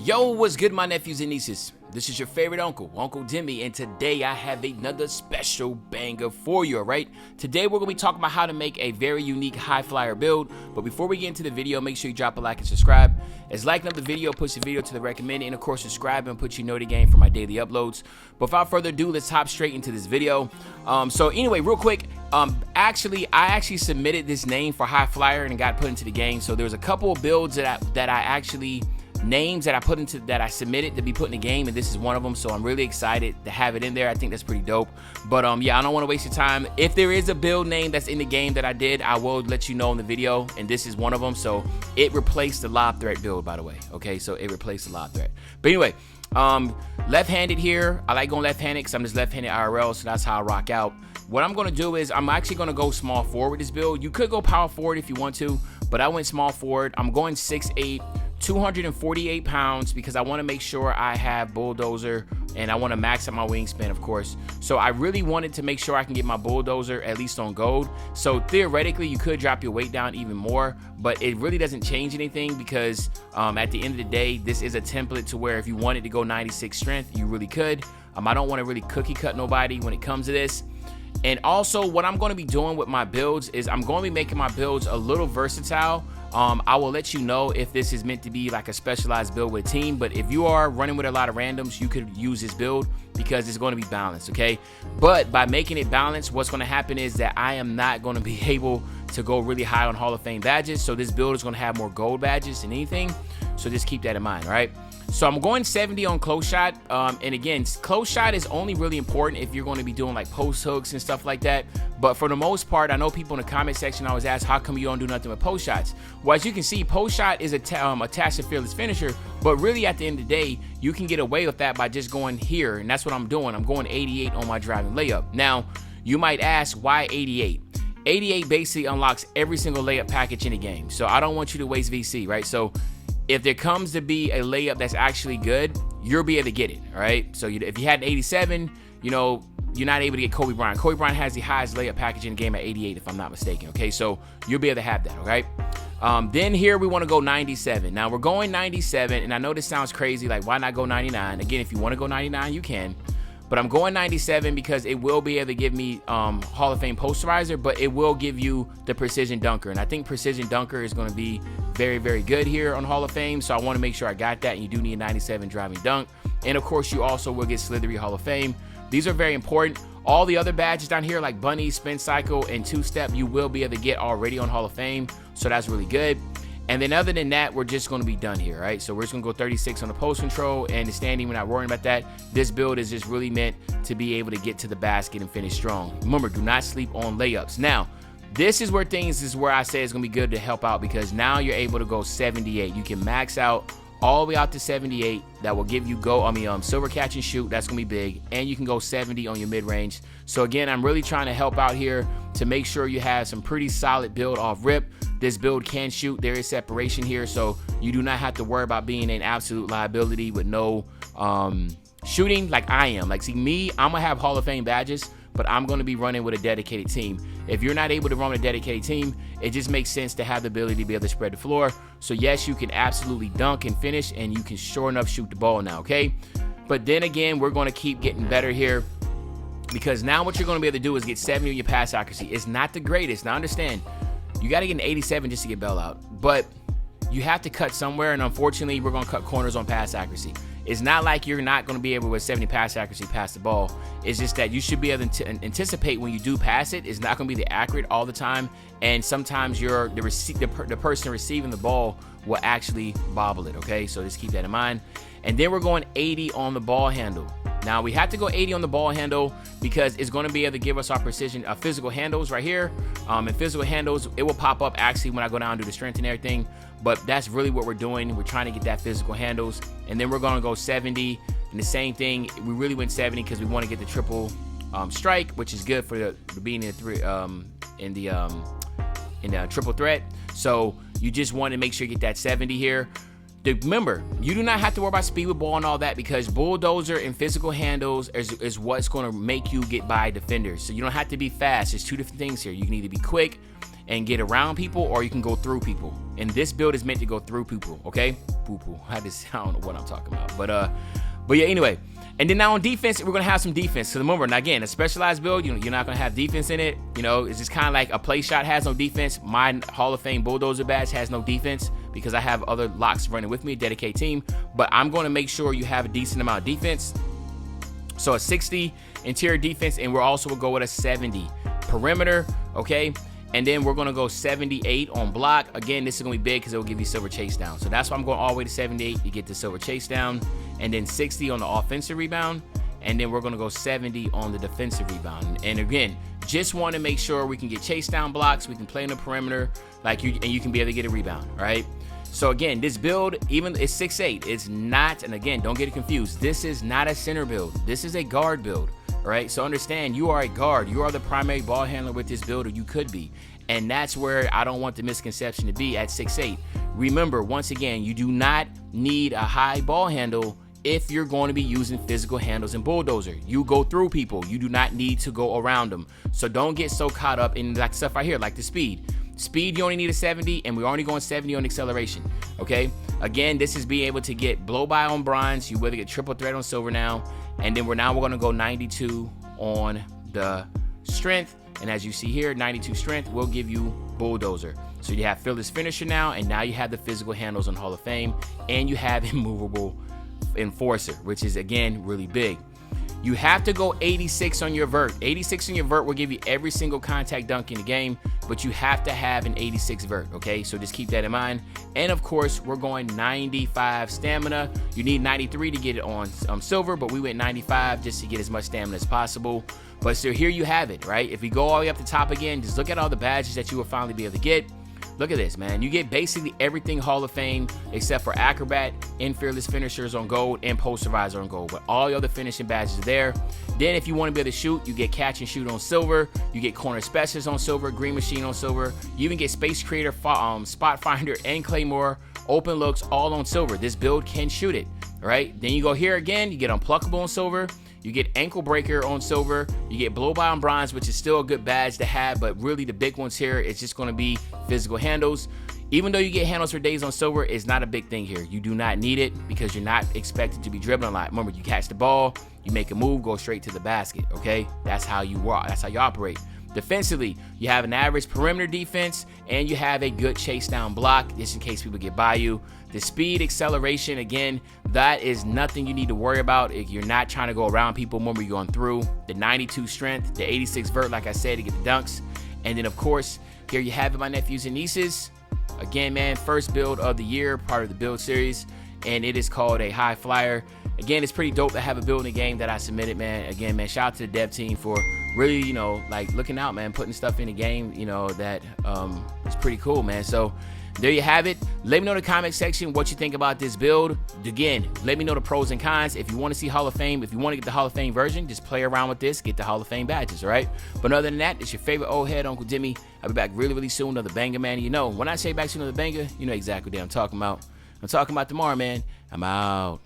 Yo, what's good, my nephews and nieces? This is your favorite uncle, Uncle Demi, and today I have another special banger for you, alright? Today we're going to be talking about how to make a very unique high flyer build, but before we get into the video, make sure you drop a like and subscribe. As liking up the video, push the video to the recommended, and of course subscribe and put your notification game for my daily uploads. But without further ado, let's hop straight into this video. So anyway, real quick, I actually submitted this name for high flyer and it got put into the game. So there's a couple of builds that I actually names that I submitted to be put in the game, and this is one of them. So I'm really excited to have it in there. I think that's pretty dope. But yeah, I don't want to waste your time. If there is a build name that's in the game that I did, I will let you know in the video, and this is one of them. So it replaced the lob threat build, by the way. Okay, so it replaced the lob threat. But anyway, left-handed here. I like going left-handed because I'm just left-handed IRL, so that's how I rock out. What I'm going to do is I'm actually going to go small forward with this build. You could go power forward if you want to, but I went small forward. I'm going 6'8", 248 pounds because I want to make sure I have bulldozer and I want to max out my wingspan, of course. So I really wanted to make sure I can get my bulldozer at least on gold. So theoretically, you could drop your weight down even more, but it really doesn't change anything because at the end of the day, this is a template to where if you wanted to go 96 strength, you really could. I don't want to really cookie cut nobody when it comes to this. And also what I'm going to be doing with my builds is I'm going to be making my builds a little versatile. I will let you know if this is meant to be like a specialized build with a team, but if you are running with a lot of randoms, you could use this build because it's going to be balanced, okay? But by making it balanced, what's going to happen is that I am not going to be able to go really high on Hall of Fame badges, so this build is going to have more gold badges than anything, so just keep that in mind, all right? So I'm going 70 on close shot, and again, close shot is only really important if you're going to be doing like post hooks and stuff like that. But for the most part, I know people in the comment section always ask, how come you don't do nothing with post shots? Well, as you can see, post shot is attached to fearless finisher, but really at the end of the day, you can get away with that by just going here, and that's what I'm doing. I'm going 88 on my driving layup. Now, you might ask, why 88? 88 basically unlocks every single layup package in the game, so I don't want you to waste VC, right? So if there comes to be a layup that's actually good, you'll be able to get it, all right? So if you had an 87, you know, you're not able to get Kobe Bryant. Kobe Bryant has the highest layup package in the game at 88, if I'm not mistaken, okay? So you'll be able to have that, all right? Then here we want to go 97. Now we're going 97, and I know this sounds crazy, like why not go 99? Again, if you want to go 99, you can. But I'm going 97 because it will be able to give me Hall of Fame posterizer, but it will give you the precision dunker. And I think precision dunker is going to be very, very good here on Hall of Fame. So I want to make sure I got that. And you do need a 97 driving dunk. And of course, you also will get Slithery Hall of Fame. These are very important. All the other badges down here like Bunny, Spin Cycle, and Two Step, you will be able to get already on Hall of Fame. So that's really good. And then other than that, we're just going to be done here, right? So we're just going to go 36 on the post control and the standing. We're not worrying about that. This build is just really meant to be able to get to the basket and finish strong. Remember, do not sleep on layups. Now, this is where I say it's going to be good to help out because now you're able to go 78. You can max out all the way out to 78. That will give you silver catch and shoot. That's going to be big. And you can go 70 on your mid-range. So again, I'm really trying to help out here to make sure you have some pretty solid build off rip. This build can shoot. There is separation here, so you do not have to worry about being an absolute liability with no shooting like I am. Like, see me, I'm gonna have Hall of Fame badges, but I'm gonna be running with a dedicated team. If you're not able to run with a dedicated team, it just makes sense to have the ability to be able to spread the floor. So yes, you can absolutely dunk and finish, and you can sure enough shoot the ball now, okay? But then again, we're gonna keep getting better here because now what you're gonna be able to do is get 70 on your pass accuracy. It's not the greatest. Now understand, you got to get an 87 just to get Bell out, but you have to cut somewhere, and unfortunately, we're going to cut corners on pass accuracy. It's not like you're not going to be able with 70 pass accuracy pass the ball. It's just that you should be able to anticipate when you do pass it. It's not going to be the accurate all the time, and sometimes the person receiving the ball will actually bobble it, okay? So just keep that in mind. And then we're going 80 on the ball handle. Now we have to go 80 on the ball handle because it's going to be able to give us our precision, physical handles right here. And physical handles, it will pop up actually when I go down and do the strength and everything. But that's really what we're doing. We're trying to get that physical handles. And then we're going to go 70. And the same thing, we really went 70 because we want to get the triple strike, which is good for being in the triple threat. So you just want to make sure you get that 70 here. Remember, you do not have to worry about speed with ball and all that because bulldozer and physical handles is what's going to make you get by defenders. So you don't have to be fast. There's two different things here. You can either be quick and get around people, or you can go through people. And this build is meant to go through people, okay? Poo-poo. I don't know what I'm talking about. But yeah, anyway. And then now on defense, we're going to have some defense. So remember, now again, a specialized build, you're not going to have defense in it. You know, it's just kind of like a play shot has no defense. My Hall of Fame Bulldozer badge has no defense because I have other locks running with me, dedicated team. But I'm going to make sure you have a decent amount of defense. So a 60 interior defense, and we're also going to go with a 70 perimeter, okay? And then we're going to go 78 on block. Again, this is going to be big because it will give you silver chase down. So that's why I'm going all the way to 78 to get the silver chase down. And then 60 on the offensive rebound. And then we're going to go 70 on the defensive rebound. And again, just want to make sure we can get chase down blocks. We can play in the perimeter, and you can be able to get a rebound, right? So again, this build, even it's 6'8", it's not, and again, don't get it confused. This is not a center build. This is a guard build. Right, so understand you are a guard. You are the primary ball handler with this build, or you could be. And that's where I don't want the misconception to be at 6'8". Remember, once again, you do not need a high ball handle if you're going to be using physical handles and bulldozer. You go through people. You do not need to go around them. So don't get so caught up in like stuff right here, like the speed. Speed, you only need a 70, and we're only going 70 on acceleration, okay? Again, this is being able to get blow by on bronze. You will get triple threat on silver now. And then we're going to go 92 on the strength. And as you see here, 92 strength will give you bulldozer. So you have fearless finisher now, and now you have the physical handles on Hall of Fame, and you have immovable enforcer, which is, again, really big. You have to go 86 on your vert. 86 on your vert will give you every single contact dunk in the game, but you have to have an 86 vert, okay? So just keep that in mind. And of course, we're going 95 stamina. You need 93 to get it on silver, but we went 95 just to get as much stamina as possible. But so here you have it, right? If we go all the way up the top again, just look at all the badges that you will finally be able to get. Look at this, man. You get basically everything Hall of Fame except for Acrobat and Fearless Finishers on gold and Poster Visor on gold. But all the other finishing badges are there. Then if you want to be able to shoot, you get Catch and Shoot on silver. You get Corner Specialist on silver, Green Machine on silver. You even get Space Creator, Spot Finder, and Claymore Open Looks all on silver. This build can shoot it, right? Then you go here again, you get Unpluckable on silver. You get Ankle Breaker on silver. You get Blow By on bronze, which is still a good badge to have, but really the big ones here is just going to be physical handles. Even though you get handles for days on silver, it's not a big thing here. You do not need it because you're not expected to be dribbling a lot. Remember, you catch the ball, you make a move, go straight to the basket, okay? That's how you walk. That's how you operate. Defensively, you have an average perimeter defense, and you have a good chase down block, just in case people get by you. The speed, acceleration, again, that is nothing you need to worry about if you're not trying to go around people. Remember, you're going through. The 92 strength, the 86 vert, like I said, to get the dunks. And then, of course, here you have it, my nephews and nieces. Again, man, first build of the year, part of the build series, and it is called a High Flyer. Again, it's pretty dope to have a build in the game that I submitted, man. Again, man, shout out to the dev team for really, you know, like looking out, man, putting stuff in the game, you know, that is pretty cool, man. So there you have it. Let me know in the comment section what you think about this build. Again, let me know the pros and cons. If you want to see Hall of Fame, if you want to get the Hall of Fame version, just play around with this, get the Hall of Fame badges, all right? But other than that, it's your favorite old head, Uncle Dimmy. I'll be back really, really soon. Another banger, man. You know, when I say back to another banger, you know exactly what I'm talking about. I'm talking about tomorrow, man. I'm out.